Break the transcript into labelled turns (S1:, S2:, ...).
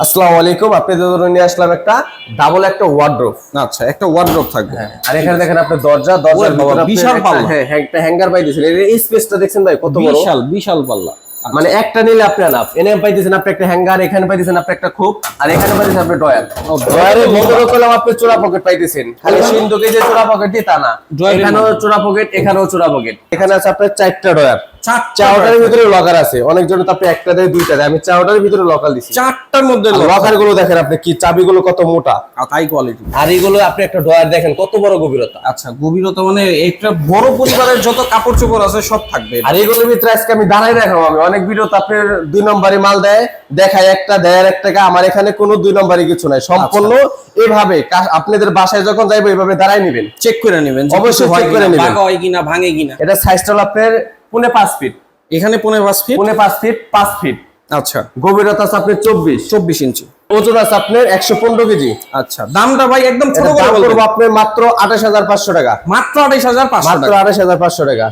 S1: আসসালামু আলাইকুম। আপনাদের জন্য নিয়ে আসলাম একটা ডাবল একটা ওয়ার্ড্রোব।
S2: আচ্ছা, একটা ওয়ার্ড্রোব থাকবে।
S1: আর এখানে দেখেন আপনি দরজার ভিতরে আপনি
S2: বিশাল পাল্লা।
S1: হ্যাঁ একটা হ্যাঙ্গার পাইতেছেন। এই স্পেসটা দেখছেন ভাই কত বড়?
S2: বিশাল বিশাল পাল্লা।
S1: মানে একটা নিলে আপনি আনাপ এনে পাইতেছেন আপনি একটা হ্যাঙ্গার, এখানে পাইতেছেন আপনি একটা খোপ, আর এখানে পাইতেছেন আপনি ড্রয়ার। ড্রয়ারের ভিতরে কলম আপনি চোরা পকেট পাইতেছেন। খালি সিন্ধুকে যে চোরা পকেট দিয়ে তা না, এখানেও চোরা পকেট, এখানেও চোরা পকেট। এখানে আছে আপনার চারটা ড্রয়ার, চারটার ভিতরে লকার আছে। অনেকজন তো আপনি একটা দেয় দুইটা দেয়, আমি চারটার ভিতরে লকার দিছি।
S2: চারটার মধ্যে
S1: লকার গুলো দেখেন আপনি কি চাবিগুলো কত মোটা,
S2: হাই কোয়ালিটি।
S1: আর এইগুলো আপনি একটা ড্রয়ার দেখেন কত বড় গভীরতা।
S2: আচ্ছা, গভীরতা মানে একটা বড় পরিবারের যত কাপড় চোপড় আছে সব থাকবে।
S1: আর এইগুলোর ভিতরে আজকে আমি দাঁড়াই দেখাবো। আমি অনেক ভিডিওতে আপনার 2 নম্বরই মাল দেখায় একটা দেয় 1 টাকা। আমার এখানে কোনো 2 নম্বরই কিছু নাই, সম্পূর্ণ এভাবে আপনাদের বাসায় যখন যাইবো এইভাবে দাঁড়াই নেবেন,
S2: চেক করে নেবেন,
S1: অবশ্যই চেক করে নেবেন
S2: ভাঙা হয় কিনা ভাঙে কিনা।
S1: এটা সাইজটা হলো আপনার 5.5 ফিট,
S2: এখানে 5.5 ফিট,
S1: 5.5 ফিট 5 ফিট।
S2: আচ্ছা,
S1: গভীরতা আছে আপনার 24
S2: ইঞ্চি,
S1: ওজন আছে আপনার 115 কেজি।
S2: আচ্ছা, দামটা ভাই একদম ছোট করে
S1: দাম
S2: বলবেন।
S1: পড়বে আপনার মাত্র 28,500 টাকা,
S2: মাত্র 28,500
S1: মাত্র
S2: টাকা।
S1: 28,500 টাকা।